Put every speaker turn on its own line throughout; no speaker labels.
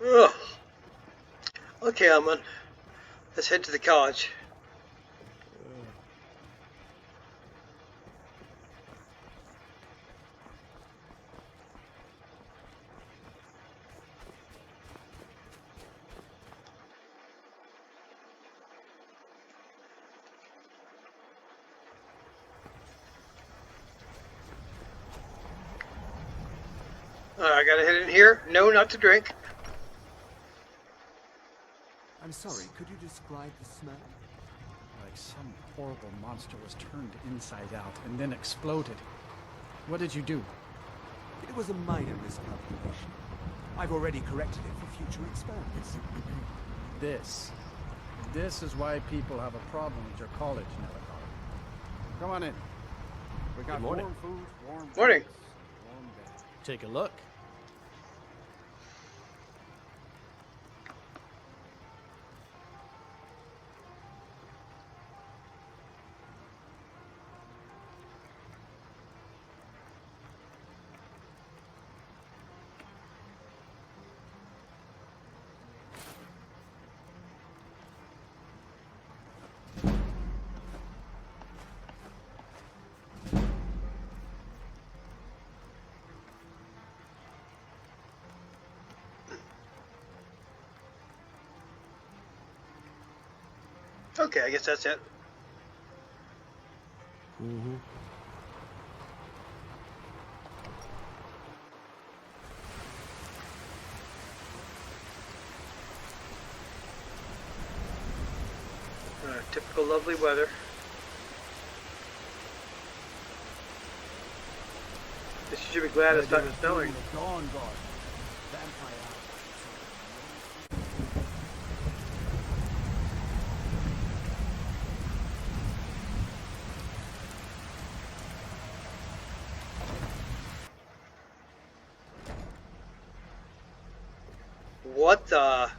Ugh. Okay, Alman. Let's head to the college. I gotta head in here. No, not to drink.
I'm sorry, could you describe the smell?
Like some horrible monster was turned inside out and then exploded. What did you do?
It was a minor miscalculation. I've already corrected it for future experiments.
This is why people have a problem with your college, Mirabelle. Come on in. We got warm food, warm
Morning.
drinks, warm bed.
Take a look.
Okay, I guess that's it.
Mm-hmm.
Typical lovely weather. Guess you should be glad it's not snowing.
Dawn Guard. Vampire.
What the?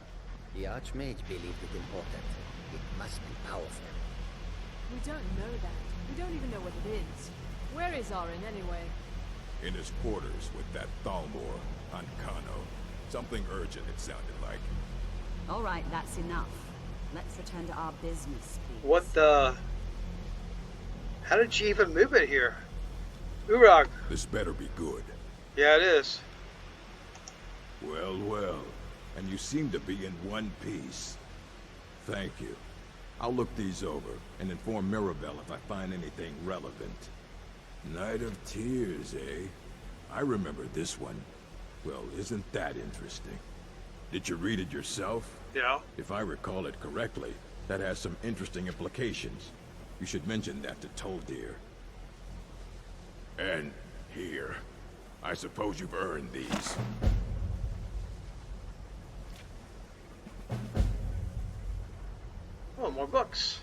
The Archmage believed it important. It must be powerful.
We don't know that. We don't even know what it is. Where is Arin anyway?
In his quarters with that Thalmor on Kano. Something urgent, it sounded like.
All right, that's enough. Let's return to our business, please.
What the? How did she even move it here? Urag.
This better be good.
Yeah, it is.
Well, well. And you seem to be in one piece. Thank you. I'll look these over and inform Mirabelle if I find anything relevant. Night of Tears, eh? I remember this one. Well, isn't that interesting? Did you read it yourself?
Yeah.
If I recall it correctly, that has some interesting implications. You should mention that to Toldir. And here. I suppose you've earned these.
Oh, more books.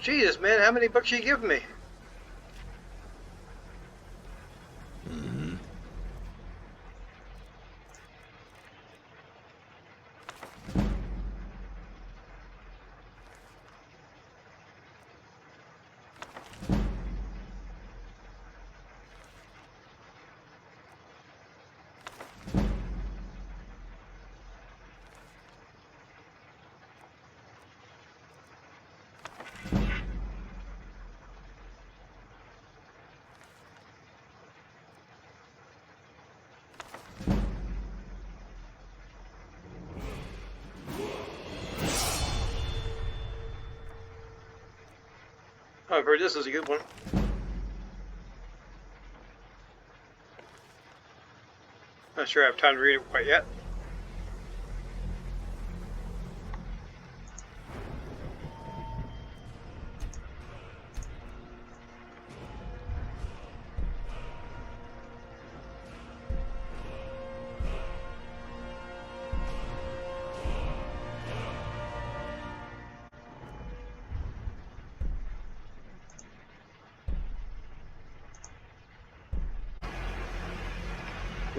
Jesus, man, how many books you give me? Oh, I've heard this is a good one. Not sure I have time to read it quite yet.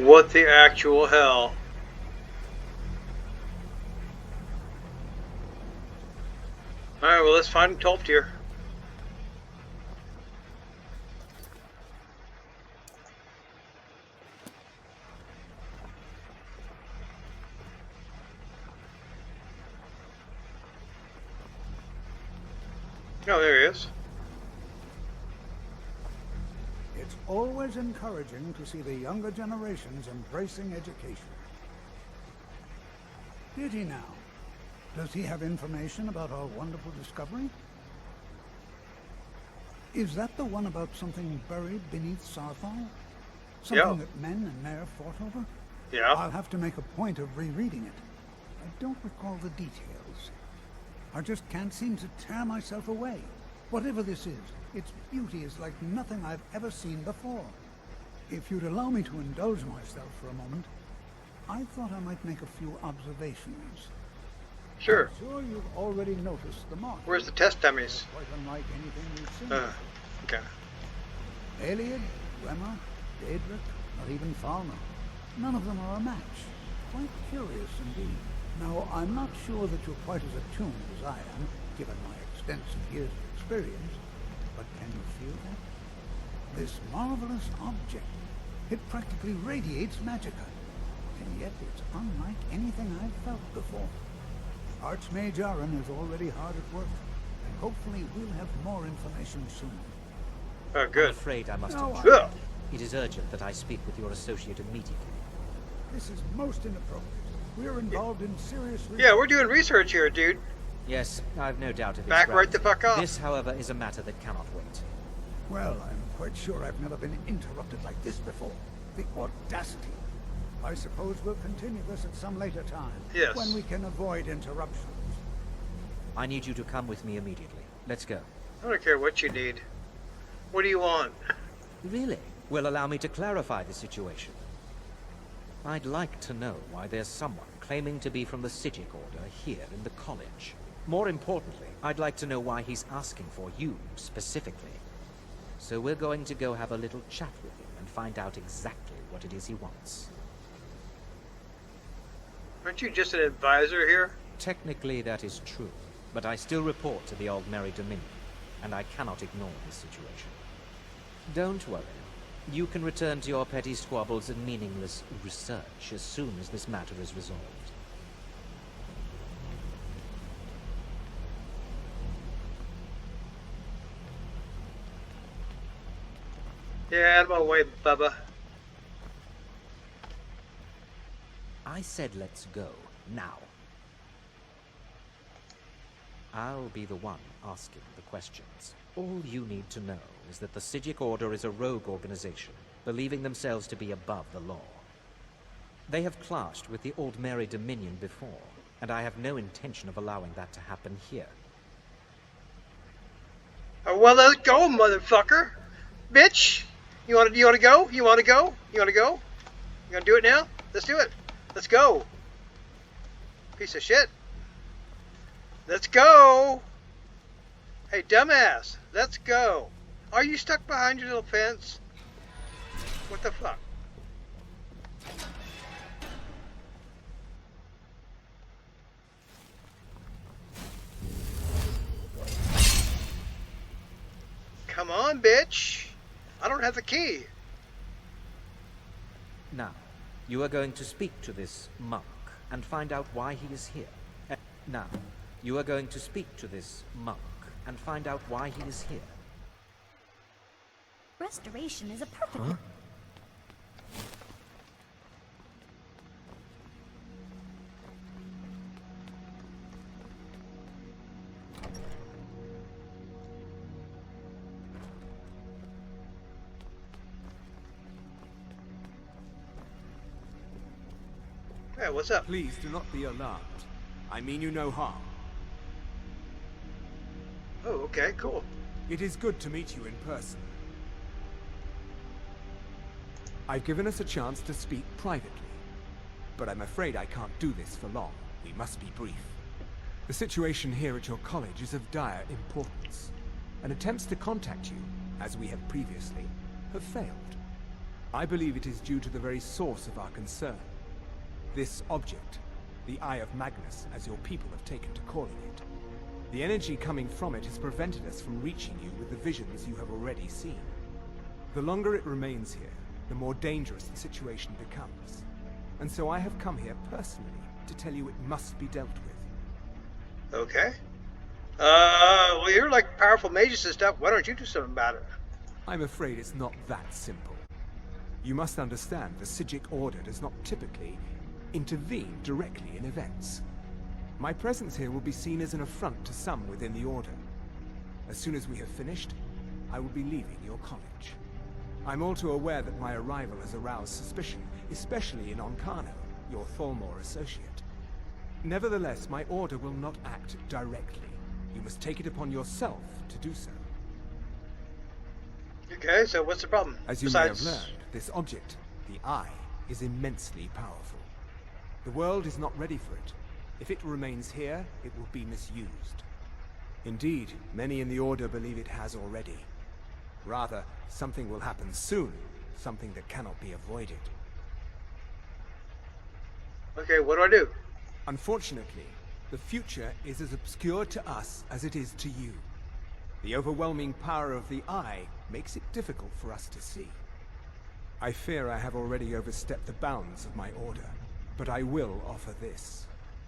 What the actual hell? Alright, well, let's find 12th tier. Oh, there he is.
It's always encouraging to see the younger generations embracing education. Did he now? Does he have information about our wonderful discovery? Is that the one about something buried beneath Sarthal? Something
Yeah.
that men and Mare fought over?
Yeah.
I'll have to make a point of rereading it. I don't recall the details. I just can't seem to tear myself away. Whatever this is, its beauty is like nothing I've ever seen before. If you'd allow me to indulge myself for a moment, I thought I might make a few observations.
Sure.
I'm sure you've already noticed the mark.
Where's the test dummies?
Quite unlike anything we've seen.
Okay.
Aliad, Dwemer, Daedric, or even Falmer. None of them are a match. Quite curious indeed. Now, I'm not sure that you're quite as attuned as I am, given my extensive years of experience, but can you feel that? This marvelous object, it practically radiates magicka, and yet it's unlike anything I've felt before. Archmage Aaron is already hard at work, and hopefully we'll have more information soon.
Oh,
I'm
good.
afraid I must
No,
intrude.
Ugh.
It is urgent that I speak with your associate immediately.
This is most inappropriate. We're involved in serious
Yeah, we're doing research here, dude.
Yes, I've no doubt of its
Back right the
gravity.
fuck off.
This, however, is a matter that cannot wait.
Well, I'm quite sure I've never been interrupted like this before. The audacity. I suppose we'll continue this at some later time.
Yes.
When we can avoid interruptions.
I need you to come with me immediately. Let's go.
I don't care what you need. What do you want?
Really? Well, allow me to clarify the situation. I'd like to know why there's someone claiming to be from the Psijic Order here in the college. More importantly, I'd like to know why he's asking for you, specifically. So we're going to go have a little chat with him and find out exactly what it is he wants.
Aren't you just an advisor here?
Technically, that is true, but I still report to the Aldmeri Dominion, and I cannot ignore this situation. Don't worry. You can return to your petty squabbles and meaningless research as soon as this matter is resolved.
Yeah, out of my way, Bubba.
I said let's go, now. I'll be the one asking the questions. All you need to know is that the Psijic Order is a rogue organization, believing themselves to be above the law. They have clashed with the Aldmeri Dominion before, and I have no intention of allowing that to happen here.
Oh, well, let's go, motherfucker. Bitch. You want to go? You want to go? You want to go? You gonna do it now? Let's do it. Let's go. Piece of shit. Let's go. Hey, dumbass. Let's go. Are you stuck behind your little fence? What the fuck? Come on, bitch. I don't have the key.
Now, you are going to speak to this monk and find out why he is here. Now, you are going to speak to this monk and find out why he is here.
Restoration is a perfect...
Hey, what's up?
Please do not be alarmed. I mean you no harm.
Oh, okay, cool.
It is good to meet you in person. I've given us a chance to speak privately, but I'm afraid I can't do this for long. We must be brief. The situation here at your college is of dire importance, and attempts to contact you, as we have previously, have failed. I believe it is due to the very source of our concern. This object, the Eye of Magnus, as your people have taken to calling it. The energy coming from it has prevented us from reaching you with the visions you have already seen. The longer it remains here, the more dangerous the situation becomes. And so I have come here personally to tell you it must be dealt with.
Okay. Well, you're like powerful mages and stuff. Why don't you do something about it?
I'm afraid it's not that simple. You must understand the Psijic Order does not typically intervene directly in events. My presence here will be seen as an affront to some within the Order. As soon as we have finished, I will be leaving your college. I'm all too aware that my arrival has aroused suspicion, especially in Oncano, your Thalmor associate. Nevertheless, my Order will not act directly. You must take it upon yourself to do so.
Okay, so what's the problem?
As you may have learned, this object, the Eye, is immensely powerful. The world is not ready for it. If it remains here, it will be misused. Indeed, many in the Order believe it has already. Rather, something will happen soon, something that cannot be avoided.
Okay, what do I do?
Unfortunately, the future is as obscure to us as it is to you. The overwhelming power of the Eye makes it difficult for us to see. I fear I have already overstepped the bounds of my Order, but I will offer this.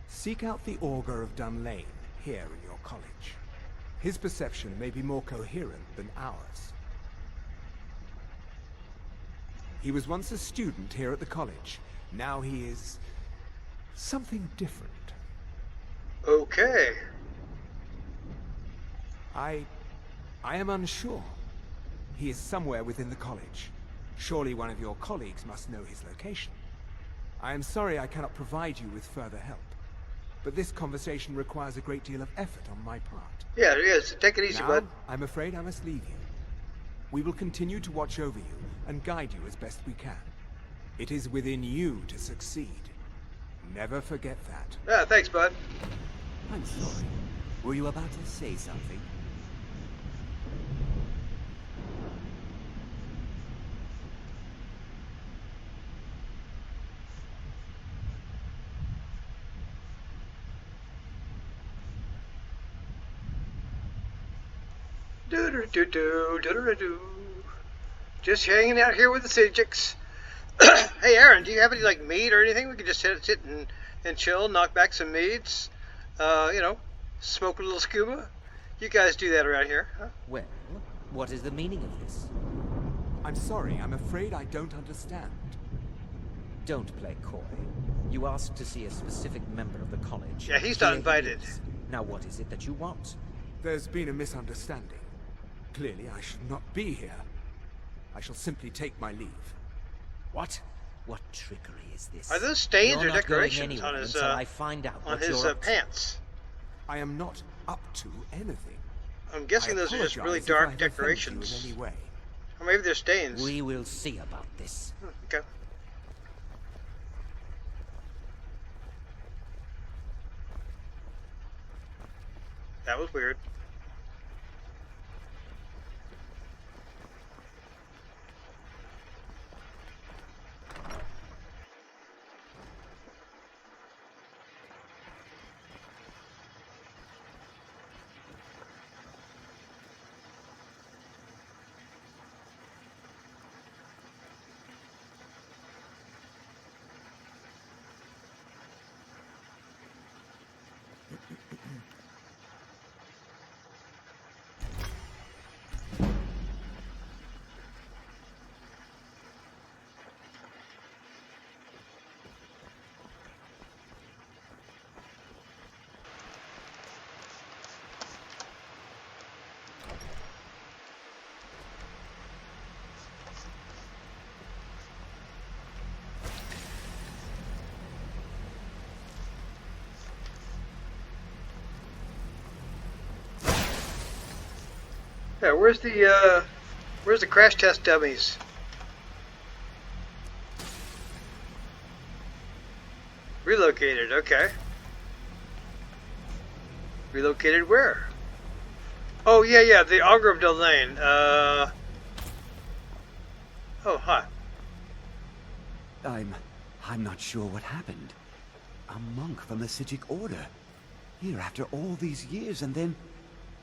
Seek out the Augur of Dunlane here in your college. His perception may be more coherent than ours. He was once a student here at the college. Now he is something different.
Okay.
I am unsure. He is somewhere within the college. Surely one of your colleagues must know his location. I am sorry I cannot provide you with further help, but this conversation requires a great deal of effort on my part.
Yeah, it is. Take it easy,
Now,
bud.
I'm afraid I must leave you. We will continue to watch over you and guide you as best we can. It is within you to succeed. Never forget that.
Yeah, thanks, bud.
I'm sorry. Were you about to say something?
Do-do-do-do-do-do-do. Just hanging out here with the Psijics. Hey, Aaron, do you have any, like, meat or anything? We could just sit and chill, knock back some meats. You know, smoke a little skooma. You guys do that around here, huh?
Well, what is the meaning of this?
I'm sorry, I'm afraid I don't understand.
Don't play coy. You asked to see a specific member of the college.
Yeah, he's not
Here he
invited.
is. Now what is it that you want?
There's been a misunderstanding. Clearly, I should not be here. I shall simply take my leave.
What? What trickery is this?
Are those stains
You're
or
not going
decorations
anywhere
on his
until I find out
on
what
his
you're up to.
pants?
I am not up to anything.
I'm guessing
I
those are just really
apologize if I
dark
have offended you
decorations.
in any way.
Or maybe they're stains.
We will see about this.
Okay. That was weird. Yeah, where's the crash test dummies? Relocated, okay. Relocated where? Oh yeah, the Augur of Dunlane. Oh, hi.
I'm not sure what happened. A monk from the Psijic Order. Here after all these years, and then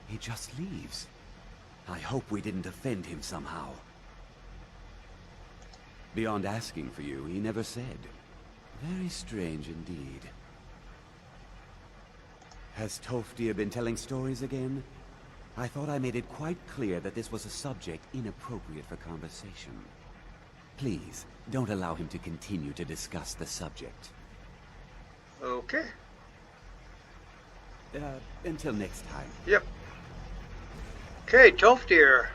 he just leaves. I hope we didn't offend him somehow. Beyond asking for you, he never said. Very strange indeed. Has Toftir been telling stories again? I thought I made it quite clear that this was a subject inappropriate for conversation. Please, don't allow him to continue to discuss the subject.
Okay.
Until next time.
Yep. Okay, Toftir.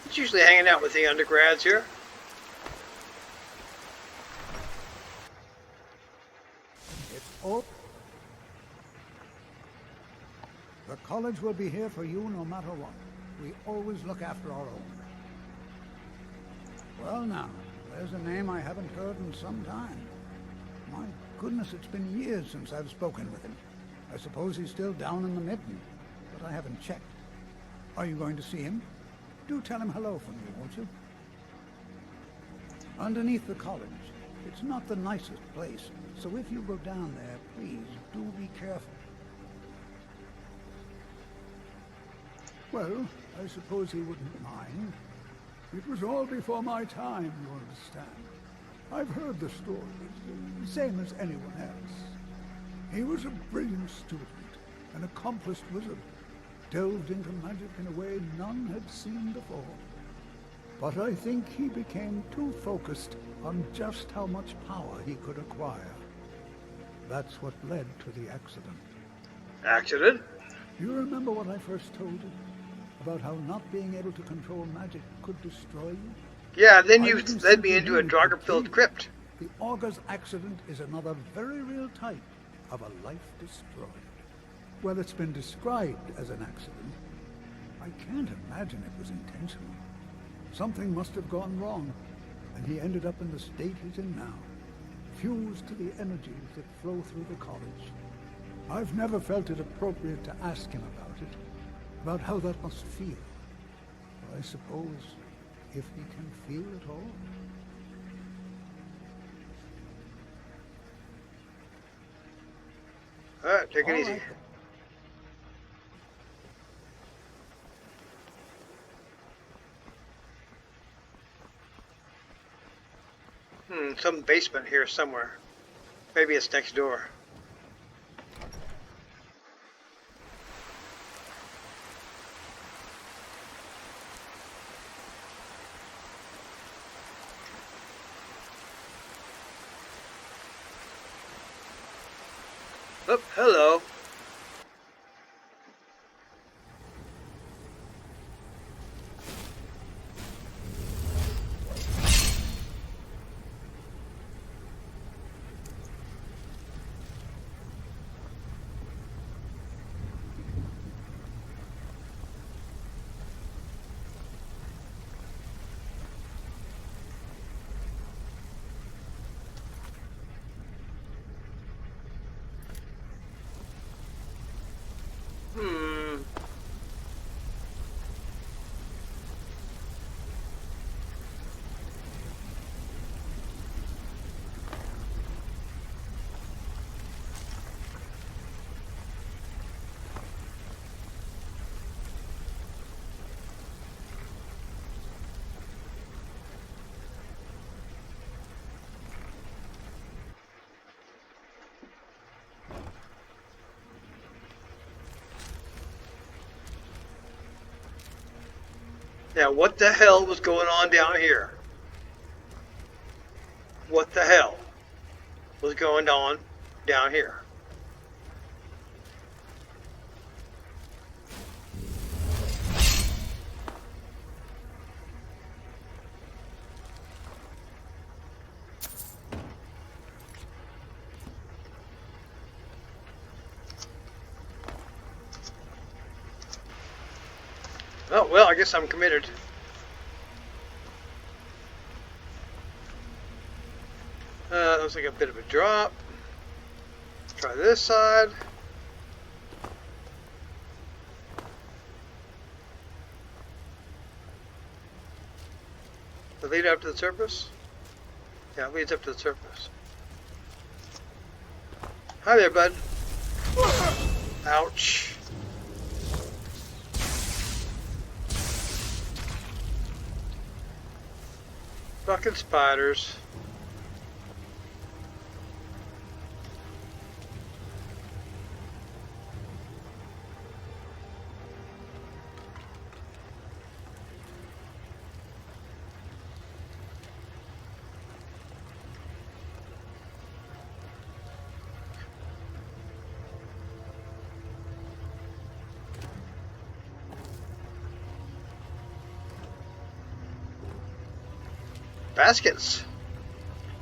He's usually hanging out with the undergrads here.
It's all. The college will be here for you no matter what. We always look after our own. Well now, there's a name I haven't heard in some time. My goodness, it's been years since I've spoken with him. I suppose he's still down in the Mitten, but I haven't checked. Are you going to see him? Do tell him hello from me, won't you? Underneath the college. It's not the nicest place, so if you go down there, please do be careful. Well, I suppose he wouldn't mind. It was all before my time, you understand. I've heard the stories, same as anyone else. He was a brilliant student, an accomplished wizard, delved into magic in a way none had seen before. But I think he became too focused on just how much power he could acquire. That's what led to the accident.
Accident?
You remember what I first told you? About how not being able to control magic could destroy you?
Yeah, then you led me into a Draugr-filled crypt.
The Augur's accident is another very real type of a life destroyed. Well, it's been described as an accident. I can't imagine it was intentional. Something must have gone wrong, and he ended up in the state he's in now, fused to the energies that flow through the college. I've never felt it appropriate to ask him about how that must feel. But I suppose, if he can feel at all.
Alright, take it easy.
Right.
Some basement here somewhere. Maybe it's next door. Oh, hello. Now, what the hell was going on down here? What the hell was going on down here? Oh, well, I guess I'm committed. Looks like a bit of a drop. Try this side. The lead up to the surface? Yeah, it leads up to the surface. Hi there, bud. Ouch. Fucking spiders. Baskets.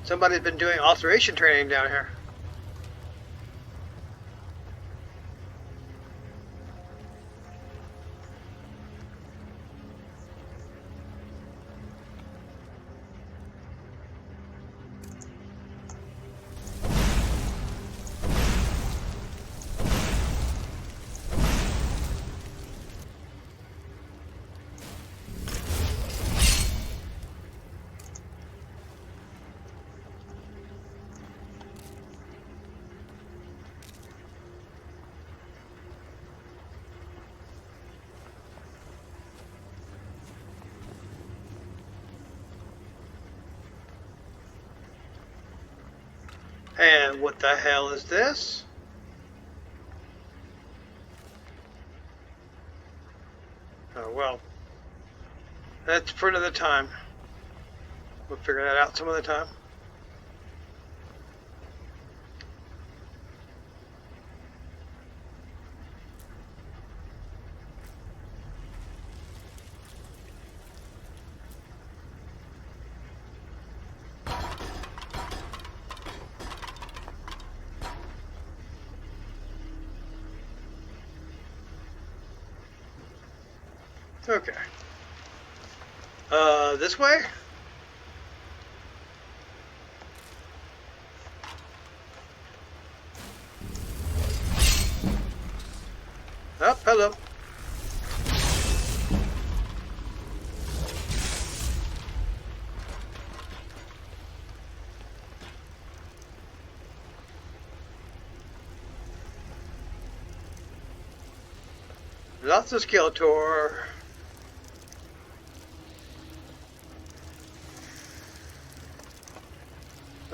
Somebody's been doing alteration training down here. And what the hell is this? Oh well. That's for another time. We'll figure that out some other time. Okay. This way? Oh, hello. Lots of Skeletor.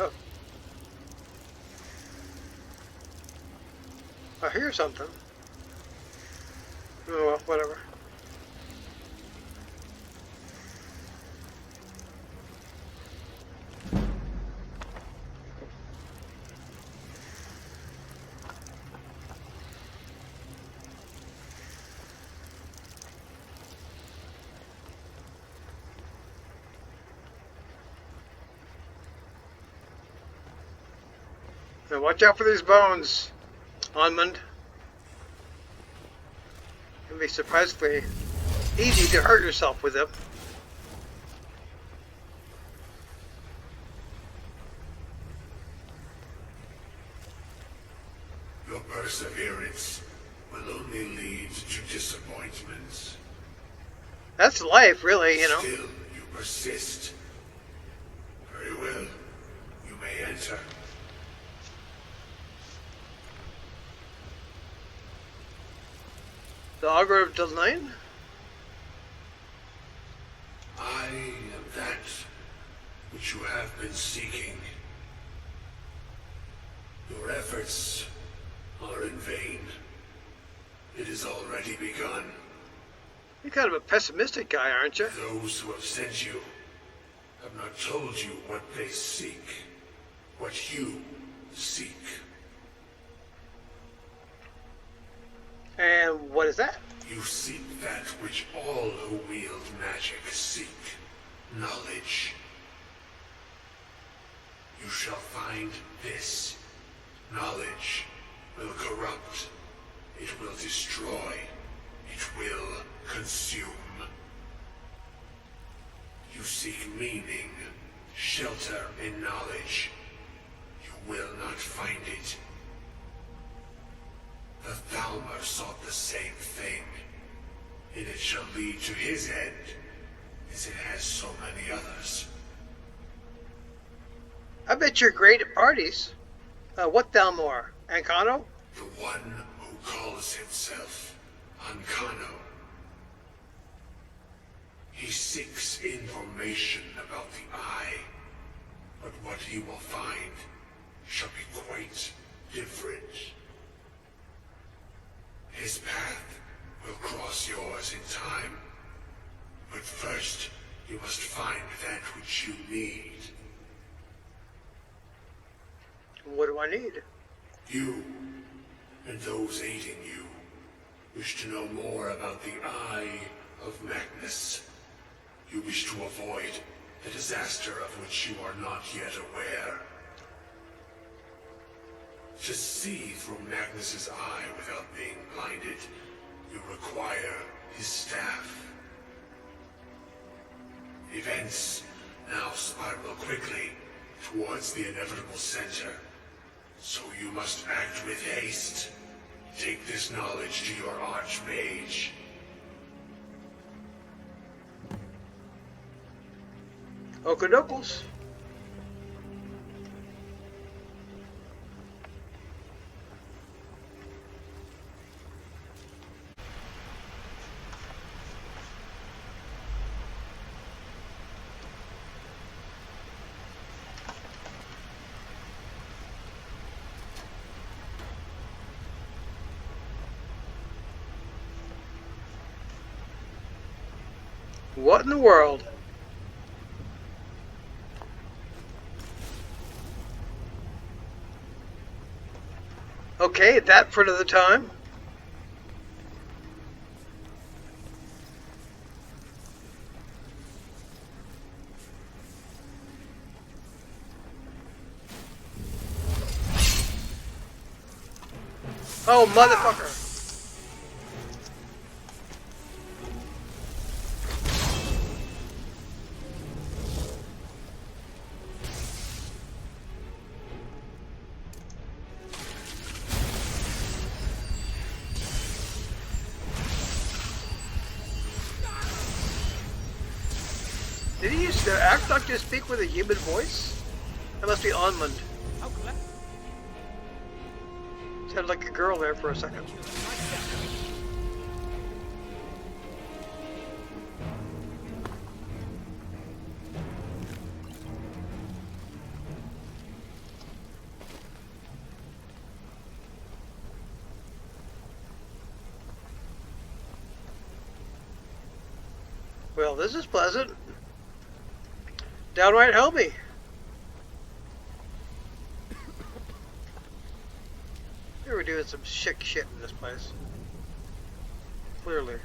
Oh. I hear something. Oh, well, whatever. Now watch out for these bones, Onmund. It can be surprisingly easy to hurt yourself with them.
Your perseverance will only lead to disappointments.
That's life, really, you know.
Still, you persist. Very well. You may enter.
The Augur of Delane?
I am that which you have been seeking. Your efforts are in vain. It has already begun.
You're kind of a pessimistic guy, aren't you?
Those who have sent you have not told you what they seek, what you seek.
And what is that?
You seek that which all who wield magic seek. Knowledge. You shall find this. Knowledge will corrupt. It will destroy. It will consume. You seek meaning, shelter in knowledge. You will not find it. The Dwemer sought the same thing, and it shall lead to his end. as it has so many others.
I bet you're great at parties. What Thalmor? Ancano?
The one who calls himself Ancano. He seeks information about the Eye, but what he will find shall be quite different. His path will cross yours in time, but first you must find that which you need.
What do I need?
You, and those aiding you, wish to know more about the Eye of Magnus. You wish to avoid the disaster of which you are not yet aware. To see through Magnus's eye without being blinded, you require his staff. Events now spiral quickly towards the inevitable center, so you must act with haste. Take this knowledge to your archmage.
Okadokos. What in the world? Okay, that for another time. Oh, motherfucker. Did he used to act like to speak with a human voice? That must be Onmund. Sounded like a girl there for a second. Well, this is pleasant. Downright helpy. They were doing some shit in this place. Clearly.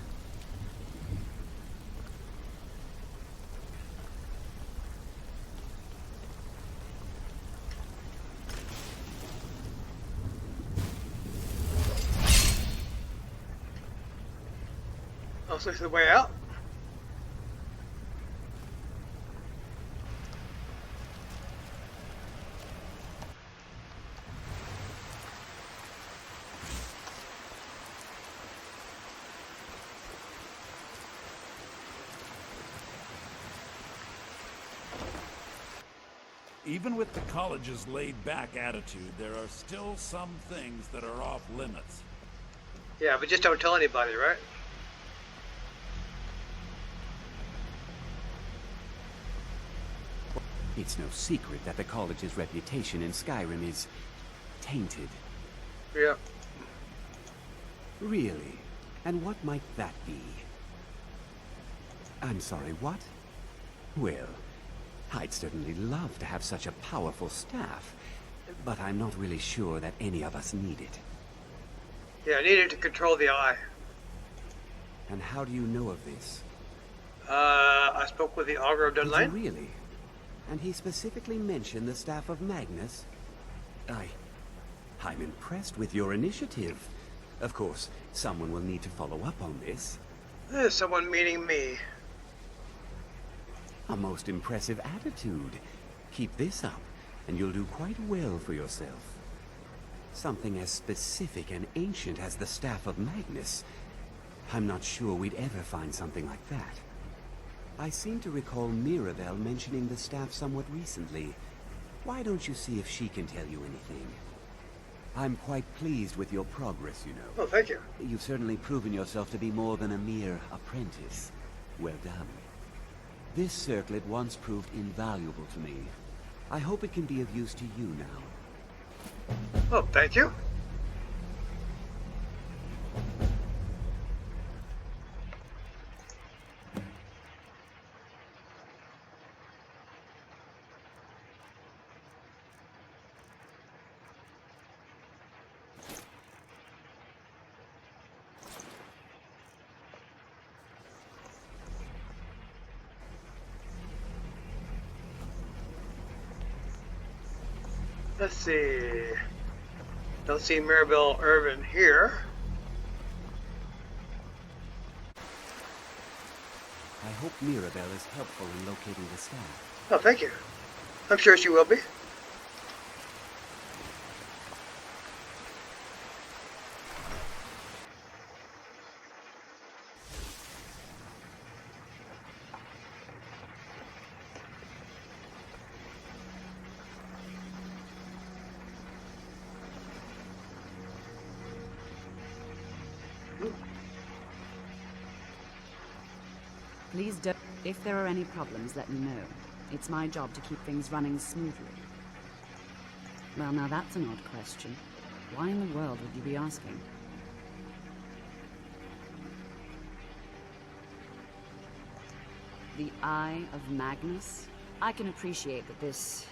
Oh, so it's the way out?
Even with the college's laid-back attitude, there are still some things that are off limits.
Yeah, but just don't tell anybody, right?
It's no secret that the college's reputation in Skyrim is tainted.
Yeah.
Really? And what might that be? I'm sorry, what? Well, I'd certainly love to have such a powerful staff, but I'm not really sure that any of us need it.
Yeah, I needed to control the eye.
And how do you know of this?
I spoke with the Augur of
Did you
Dunlane.
really? And he specifically mentioned the staff of Magnus? I'm impressed with your initiative. Of course, someone will need to follow up on this.
There's someone meeting me.
A most impressive attitude. Keep this up, and you'll do quite well for yourself. Something as specific and ancient as the Staff of Magnus. I'm not sure we'd ever find something like that. I seem to recall Mirabelle mentioning the staff somewhat recently. Why don't you see if she can tell you anything? I'm quite pleased with your progress, you know.
Oh, thank you.
You've certainly proven yourself to be more than a mere apprentice. Well done. This circlet once proved invaluable to me. I hope it can be of use to you now.
Oh, thank you. Let's see. Don't see Mirabelle Irvin here.
I hope Mirabelle is helpful in locating the staff.
Oh, thank you. I'm sure she will be.
Please don't. If there are any problems, let me know. It's my job to keep things running smoothly. Well, now that's an odd question. Why in the world would you be asking? The Eye of Magnus? I can appreciate that this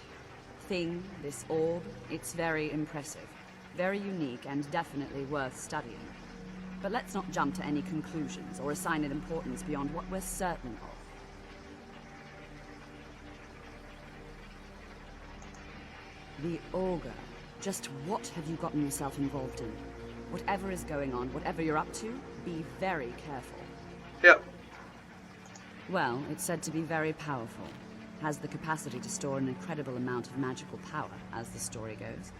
thing, this orb, it's very impressive. Very unique and definitely worth studying. But let's not jump to any conclusions or assign it importance beyond what we're certain of. The Augur. Just what have you gotten yourself involved in? Whatever is going on, whatever you're up to, be very careful.
Yep.
Well, it's said to be very powerful. Has the capacity to store an incredible amount of magical power, as the story goes.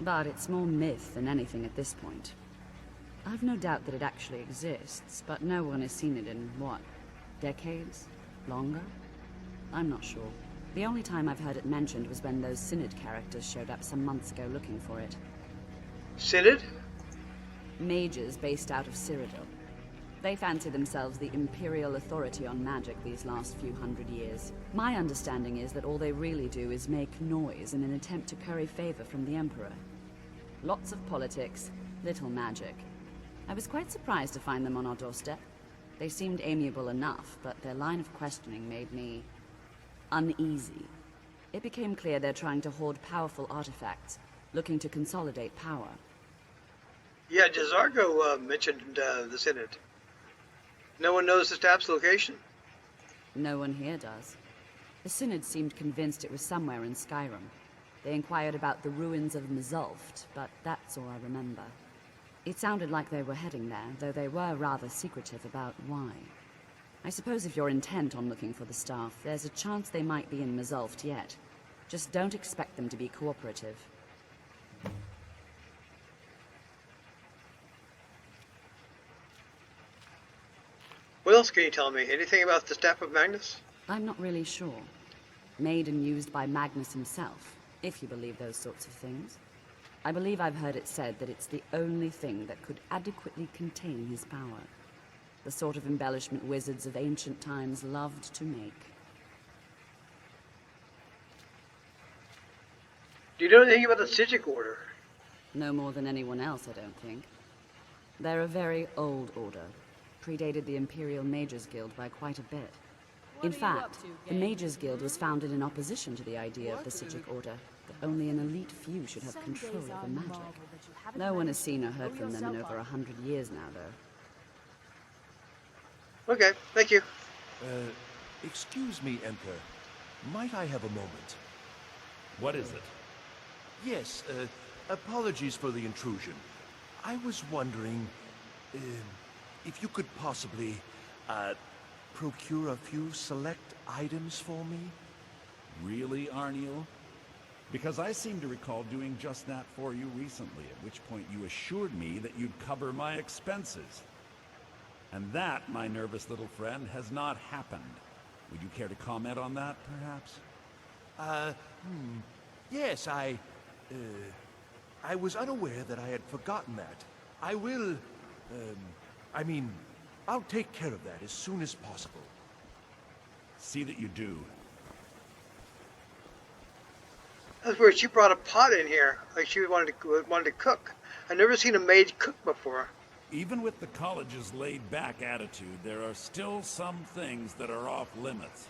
But it's more myth than anything at this point. I've no doubt that it actually exists, but no one has seen it in, what, decades? Longer? I'm not sure. The only time I've heard it mentioned was when those Synod characters showed up some months ago looking for it.
Synod?
Mages based out of Cyrodiil. They fancy themselves the imperial authority on magic these last few hundred years. My understanding is that all they really do is make noise in an attempt to curry favor from the Emperor. Lots of politics, little magic. I was quite surprised to find them on our doorstep. They seemed amiable enough, but their line of questioning made me uneasy. It became clear they're trying to hoard powerful artifacts, looking to consolidate power.
Yeah, Jazargo mentioned the Synod. No one knows the staff's location?
No one here does. The Synod seemed convinced it was somewhere in Skyrim. They inquired about the ruins of Mzulft, but that's all I remember. It sounded like they were heading there, though they were rather secretive about why. I suppose if you're intent on looking for the staff, there's a chance they might be in Mzulft yet. Just don't expect them to be cooperative.
What else can you tell me? Anything about the Staff of Magnus?
I'm not really sure. Made and used by Magnus himself, if you believe those sorts of things. I believe I've heard it said that it's the only thing that could adequately contain his power. The sort of embellishment wizards of ancient times loved to make.
Do you know anything about the Psijic Order?
No more than anyone else, I don't think. They're a very old order. Predated the Imperial Mages Guild by quite a bit. In fact, the Mages Guild was founded in opposition to the idea of the Psijic Order, that only an elite few should have control over magic. No one has seen or heard from them in over 100 years now, though.
Okay, thank you.
Excuse me, Emperor. Might I have a moment?
What is it?
Yes, apologies for the intrusion. I was wondering, if you could possibly, procure a few select items for me?
Really, Arniel? Because I seem to recall doing just that for you recently, at which point you assured me that you'd cover my expenses. And that, my nervous little friend, has not happened. Would you care to comment on that, perhaps?
Yes, I was unaware that I had forgotten that. I will, I'll take care of that as soon as possible.
See that you do.
That's weird. She brought a pot in here, like she wanted to cook. I've never seen a mage cook before.
Even with the college's laid-back attitude, there are still some things that are off limits.